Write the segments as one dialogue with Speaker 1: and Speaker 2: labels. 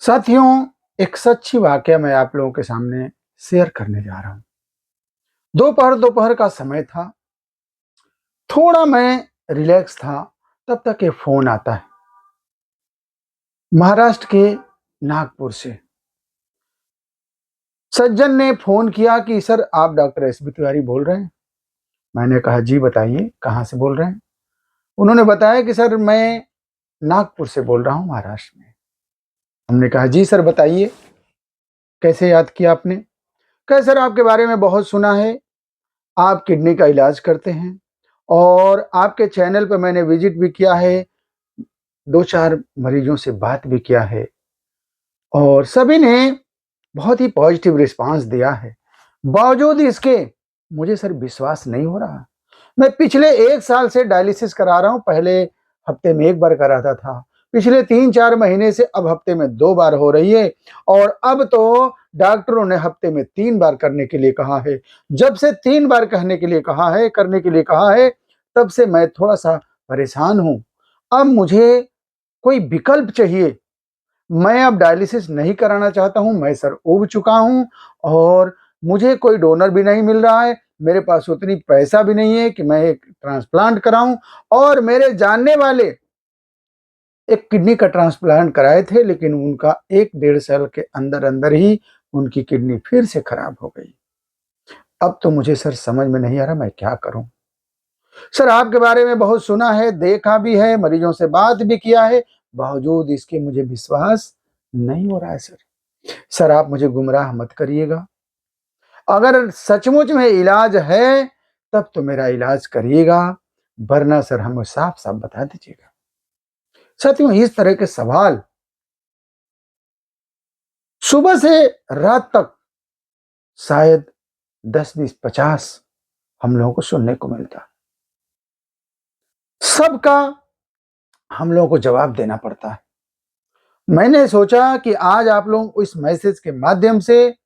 Speaker 1: साथियों, एक सच्ची वाकया मैं आप लोगों के सामने शेयर करने जा रहा हूँ। दोपहर दोपहर का समय था, थोड़ा मैं रिलैक्स था, तब तक एक फ़ोन आता है, महाराष्ट्र के नागपुर से। सज्जन ने फ़ोन किया कि सर आप डॉक्टर एसबी तिवारी बोल रहे हैं? मैंने कहा जी बताइए, कहाँ से बोल रहे हैं? उन्होंने बताया कि सर मैं नागपुर से बोल रहा हूँ महाराष्ट्र में। हमने कहा जी सर बताइए, कैसे याद किया आपने? कहे सर आपके बारे में बहुत सुना है, आप किडनी का इलाज करते हैं और आपके चैनल पे मैंने विजिट भी किया है, 2-4 मरीजों से बात भी किया है और सभी ने बहुत ही पॉजिटिव रिस्पांस दिया है। बावजूद इसके मुझे सर विश्वास नहीं हो रहा। मैं पिछले 1 साल से डायलिसिस करा रहा हूँ, पहले हफ्ते में 1 बार कराता था। पिछले 3-4 महीने से अब हफ्ते में 2 बार हो रही है और अब तो डॉक्टरों ने हफ्ते में 3 बार करने के लिए कहा है। जब से 3 बार करने के लिए कहा है, तब से मैं थोड़ा-सा परेशान हूँ। अब मुझे कोई विकल्प चाहिए। मैं अब डायलिसिस नहीं कराना चाहता हूँ, मैं सर ऊब चुका हूँ और मुझे कोई डोनर भी नहीं मिल रहा है। मेरे पास उतनी पैसा भी नहीं है कि मैं एक ट्रांसप्लांट कराऊँ और मेरे जानने वाले एक किडनी का ट्रांसप्लांट कराए थे, लेकिन उनका 1 डेढ़ साल के अंदर-अंदर ही उनकी किडनी फिर से खराब हो गई। अब तो मुझे सर समझ में नहीं आ रहा मैं क्या करूँ? सर आपके बारे में बहुत सुना है, देखा भी है, मरीजों से बात भी किया है, बावजूद इसके मुझे विश्वास नहीं हो रहा है सर। सर आप मुझे गुमराह मत करिएगा। अगर सचमुच में इलाज है, तब तो मेरा इलाज करिएगा, वरना सर हमें साफ-साफ बता दीजिएगा। साथियों इस तरह के सवाल सुबह से रात तक शायद 10, 20, 50 हम लोगों को सुनने को मिलता है। सबका हम लोगों को जवाब देना पड़ता है। मैंने सोचा कि आज आप लोगों को इस मैसेज के माध्यम से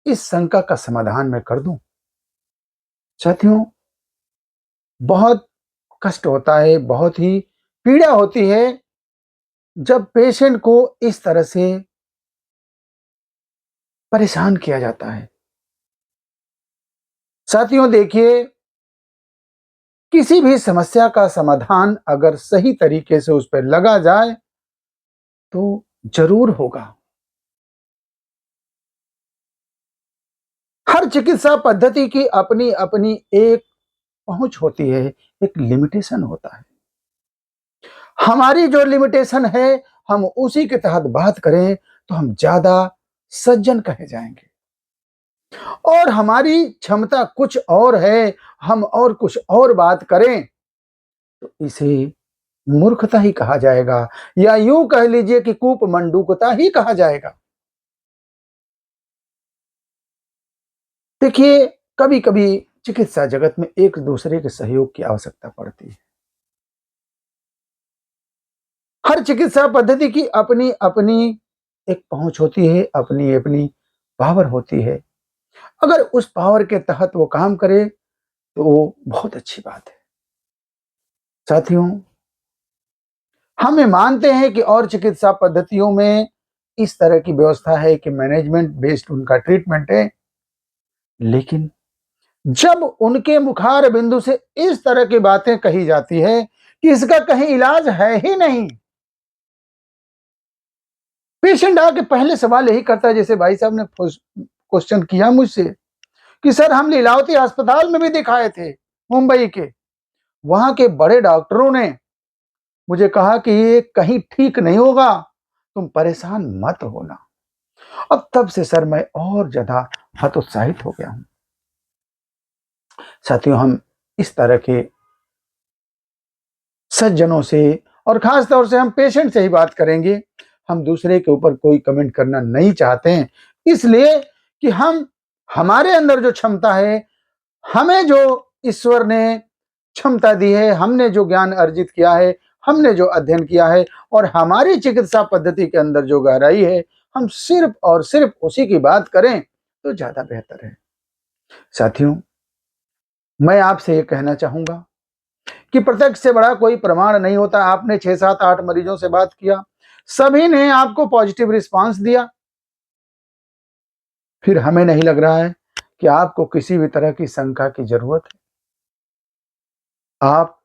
Speaker 1: इस शंका का समाधान मैं कर दूं। साथियों बहुत कष्ट होता है, बहुत ही पीड़ा होती है जब पेशेंट को इस तरह से परेशान किया जाता है। साथियों देखिए, किसी भी समस्या का समाधान अगर सही तरीके से उस पर लगा जाए तो जरूर होगा। हर चिकित्सा पद्धति की अपनी अपनी एक पहुंच होती है, एक लिमिटेशन होता है। हमारी जो लिमिटेशन है, हम उसी के तहत बात करें तो हम ज्यादा सज्जन कहे जाएंगे और हमारी क्षमता कुछ और है, हम और कुछ और बात करें तो इसे मूर्खता ही कहा जाएगा या यूं कह लीजिए कि कूपमंडूकता ही कहा जाएगा। देखिए, कभी कभी चिकित्सा जगत में एक दूसरे के सहयोग की आवश्यकता पड़ती है। हर चिकित्सा पद्धति की अपनी अपनी एक पहुंच होती है, अपनी अपनी पावर होती है। अगर उस पावर के तहत वो काम करे तो वो बहुत अच्छी बात है। साथियों हमें मानते हैं कि और चिकित्सा पद्धतियों में इस तरह की व्यवस्था है कि मैनेजमेंट बेस्ड उनका ट्रीटमेंट है, लेकिन जब उनके मुखार बिंदु से इस तरह की बातें कही जाती है कि इसका कहीं इलाज है ही नहीं, पेशेंट आके पहले सवाल यही करता है, जैसे भाई साहब ने क्वेश्चन किया मुझसे कि सर हम लीलावती अस्पताल में भी दिखाए थे मुंबई के, वहां के बड़े डॉक्टरों ने मुझे कहा कि ये कहीं ठीक नहीं होगा, तुम परेशान मत होना। अब तब से सर मैं और ज्यादा हतोत्साहित हो गया हूं। साथियों हम इस तरह के सज्जनों से और खास तौर से हम पेशेंट से ही बात करेंगे। हम दूसरे के ऊपर कोई कमेंट करना नहीं चाहते हैं, इसलिए कि हम हमारे अंदर जो क्षमता है, हमें जो ईश्वर ने क्षमता दी है, हमने जो ज्ञान अर्जित किया है, हमने जो अध्ययन किया है और हमारी चिकित्सा पद्धति के अंदर जो गहराई है, हम सिर्फ और सिर्फ उसी की बात करें तो ज्यादा बेहतर है। साथियों मैं आपसे ये कहना चाहूंगा कि प्रत्यक्ष से बड़ा कोई प्रमाण नहीं होता। आपने 6, 7, 8 मरीजों से बात किया, सभी ने आपको पॉजिटिव रिस्पांस दिया। फिर हमें नहीं लग रहा है कि आपको किसी भी तरह की शंका की जरूरत है। आप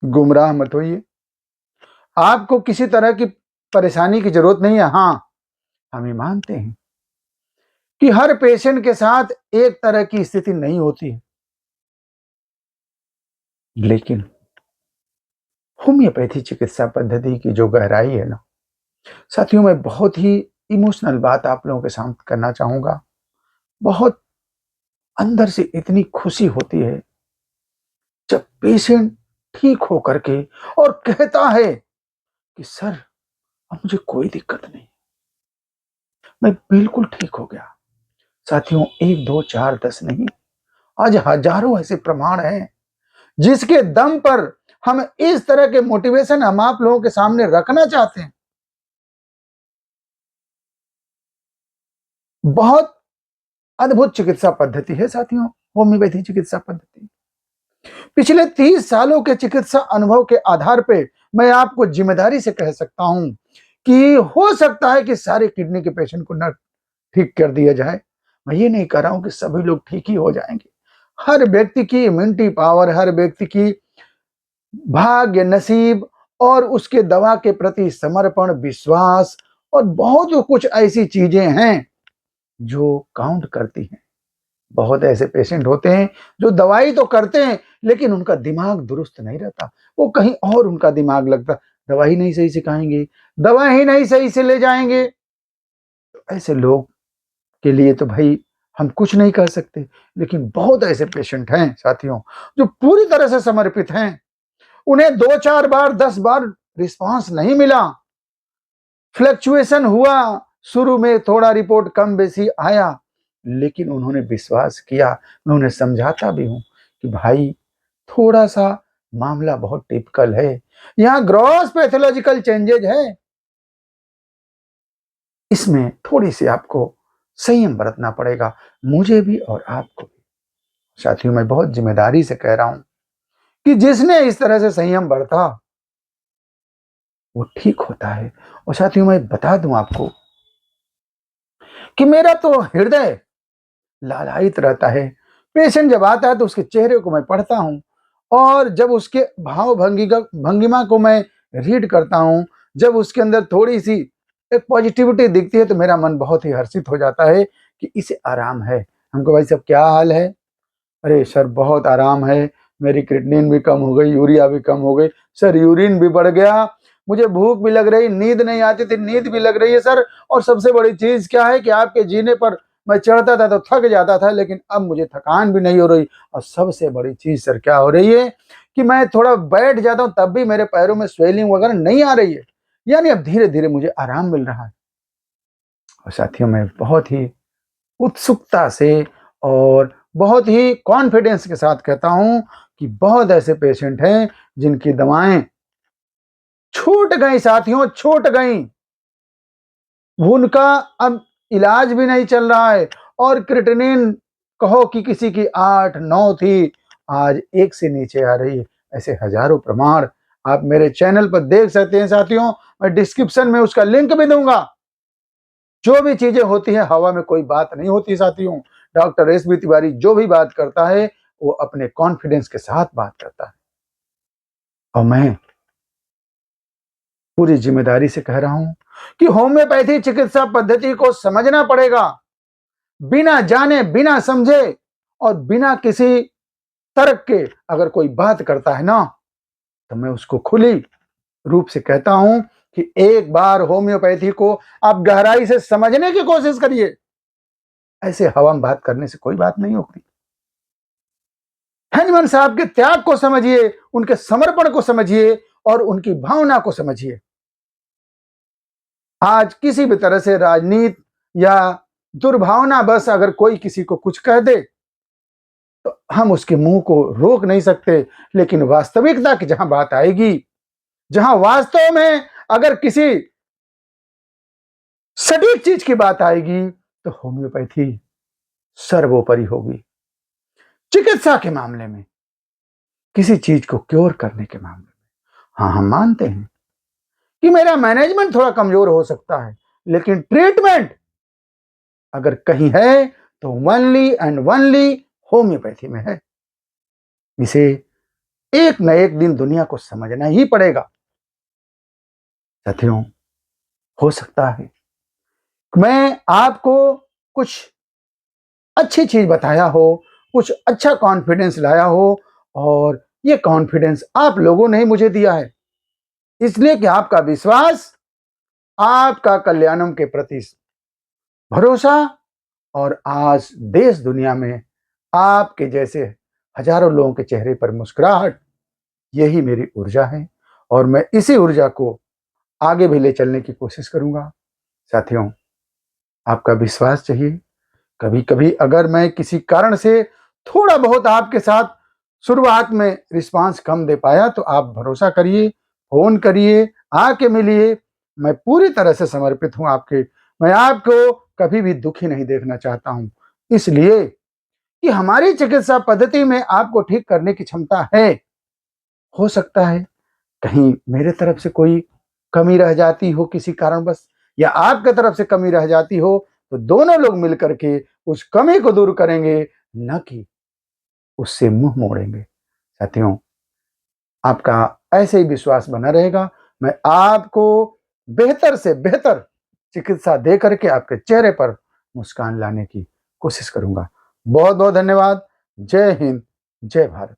Speaker 1: गुमराह मत होइए, आपको किसी तरह की परेशानी की जरूरत नहीं है। हाँ, हम ये मानते हैं कि हर पेशेंट के साथ एक तरह की स्थिति नहीं होती है, लेकिन होम्योपैथी चिकित्सा पद्धति की जो गहराई है ना साथियों, मैं बहुत ही इमोशनल बात आप लोगों के साथ करना चाहूंगा। बहुत अंदर से इतनी खुशी होती है जब पेशेंट ठीक होकर के और कहता है कि सर अब मुझे कोई दिक्कत नहीं, मैं बिल्कुल ठीक हो गया। साथियों, 1 2 4 10 नहीं, आज हजारों ऐसे प्रमाण हैं जिसके दम पर हम इस तरह के मोटिवेशन हम आप लोगों के सामने रखना चाहते हैं। बहुत अद्भुत चिकित्सा पद्धति है साथियों, होम्योपैथी चिकित्सा पद्धति। पिछले 30 सालों के चिकित्सा अनुभव के आधार पे मैं आपको जिम्मेदारी से कह सकता हूं कि हो सकता है कि सारे किडनी के पेशेंट को न ठीक कर दिया जाए। मैं ये नहीं कह रहा हूं कि सभी लोग ठीक ही हो जाएंगे। हर व्यक्ति की इम्यूनिटी पावर, हर व्यक्ति की भाग्य, नसीब और उसके दवा के प्रति समर्पण, विश्वास और बहुत कुछ ऐसी चीजें हैं जो काउंट करती हैं। बहुत ऐसे पेशेंट होते हैं जो दवाई तो करते हैं लेकिन उनका दिमाग दुरुस्त नहीं रहता, वो कहीं और उनका दिमाग लगता। दवाई नहीं सही से खाएंगे, दवा ही नहीं सही से ले जाएंगे, तो ऐसे लोग के लिए तो भाई हम कुछ नहीं कर सकते। लेकिन बहुत ऐसे पेशेंट हैं साथियों जो पूरी तरह से समर्पित हैं। उन्हें 2 4 बार 10 बार रिस्पांस नहीं मिला, फ्लक्चुएशन हुआ, शुरू में थोड़ा रिपोर्ट कम बेसी आया, लेकिन उन्होंने विश्वास किया। मैं उन्हें समझाता भी हूं कि भाई थोड़ा सा मामला बहुत टिपिकल है, यहाँ ग्रॉस पैथोलॉजिकल चेंजेज है, इसमें थोड़ी सी आपको संयम बरतना पड़ेगा, मुझे भी और आपको भी। साथियों, मैं बहुत जिम्मेदारी से कह रहा हूं कि जिसने इस तरह से संयम बरता वो ठीक होता है। और साथियों, मैं बता दूं आपको कि मेरा तो हृदय लालायित रहता है। पेशेंट जब आता है तो उसके चेहरे को मैं पढ़ता हूं, और जब उसके भाव भंगिमा को मैं रीड करता हूं, जब उसके अंदर थोड़ी सी एक पॉजिटिविटी दिखती है तो मेरा मन बहुत ही हर्षित हो जाता है कि इसे आराम है। हमको भाई साहब क्या हाल है? अरे सर बहुत आराम है, मेरी क्रिएटिनिन भी कम हो गई, यूरिया भी कम हो गई सर, यूरिन भी बढ़ गया, मुझे भूख भी लग रही, नींद नहीं आती थी, नींद भी लग रही है सर। और सबसे बड़ी चीज क्या है कि आपके जीने पर मैं चढ़ता था तो थक जाता था, लेकिन अब मुझे थकान भी नहीं हो रही। और सबसे बड़ी चीज सर क्या हो रही है कि मैं थोड़ा बैठ जाता हूँ तब भी मेरे पैरों में स्वेलिंग वगैरह नहीं आ रही है, यानी अब धीरे धीरे मुझे आराम मिल रहा है। और साथियों, मैं बहुत ही उत्सुकता से और बहुत ही कॉन्फिडेंस के साथ कहता हूं कि बहुत ऐसे पेशेंट हैं जिनकी दवाएं छूट गई साथियों, छूट गई, उनका अब इलाज भी नहीं चल रहा है। और क्रिएटिनिन कहो कि किसी की 8 9 थी, आज 1 से नीचे आ रही है। ऐसे हजारों प्रमाण आप मेरे चैनल पर देख सकते हैं साथियों, मैं डिस्क्रिप्शन में उसका लिंक भी दूंगा। जो भी चीजें होती हैं हवा में कोई बात नहीं होती साथियों। डॉक्टर एस बी तिवारी जो भी बात करता है वो अपने कॉन्फिडेंस के साथ बात करता है, और मैं पूरी जिम्मेदारी से कह रहा हूं कि होम्योपैथी चिकित्सा पद्धति को समझना पड़ेगा। बिना जाने, बिना समझे और बिना किसी तर्क के अगर कोई बात करता है ना, तो मैं उसको खुली रूप से कहता हूं कि एक बार होम्योपैथी को आप गहराई से समझने की कोशिश करिए। ऐसे हवा में बात करने से कोई बात नहीं होती। हनुमान साहब के त्याग को समझिए, उनके समर्पण को समझिए और उनकी भावना को समझिए। आज किसी भी तरह से राजनीति या दुर्भावना बस अगर कोई किसी को कुछ कह दे तो हम उसके मुंह को रोक नहीं सकते, लेकिन वास्तविकता की जहां बात आएगी, जहां वास्तव में अगर किसी सटीक चीज की बात आएगी तो होम्योपैथी सर्वोपरि होगी। चिकित्सा के मामले में, किसी चीज को क्योर करने के मामले में, हाँ हम मानते हैं कि मेरा मैनेजमेंट थोड़ा कमजोर हो सकता है, लेकिन ट्रीटमेंट अगर कहीं है तो ओनली एंड ओनली होम्योपैथी में है। इसे एक न एक दिन दुनिया को समझना ही पड़ेगा। साथियों, हो सकता है मैं आपको कुछ अच्छी चीज बताया हो, कुछ अच्छा कॉन्फिडेंस लाया हो, और ये कॉन्फिडेंस आप लोगों ने ही मुझे दिया है, इसलिए कि आपका विश्वास, आपका कल्याणम के प्रति भरोसा, और आज देश दुनिया में आपके जैसे हजारों लोगों के चेहरे पर मुस्कुराहट, यही मेरी ऊर्जा है, और मैं इसी ऊर्जा को आगे भी ले चलने की कोशिश करूंगा। साथियों, आपका विश्वास चाहिए। कभी कभी अगर मैं किसी कारण से थोड़ा बहुत आपके साथ शुरुआत में रिस्पांस कम दे पाया तो आप भरोसा करिए, फोन करिए, आके मिलिए। मैं पूरी तरह से समर्पित हूं आपके। मैं आपको कभी भी दुखी नहीं देखना चाहता हूं, इसलिए कि हमारी चिकित्सा पद्धति में आपको ठीक करने की क्षमता है। हो सकता है कहीं मेरे तरफ से कोई कमी रह जाती हो किसी कारणवश, या आपके तरफ से कमी रह जाती हो, तो दोनों लोग मिलकर के उस कमी को दूर करेंगे, न कि उससे मुंह मोड़ेंगे। साथियों, आपका ऐसे ही विश्वास बना रहेगा। मैं आपको बेहतर से बेहतर चिकित्सा दे करके आपके चेहरे पर मुस्कान लाने की कोशिश करूंगा। बहुत बहुत धन्यवाद। जय हिंद, जय भारत।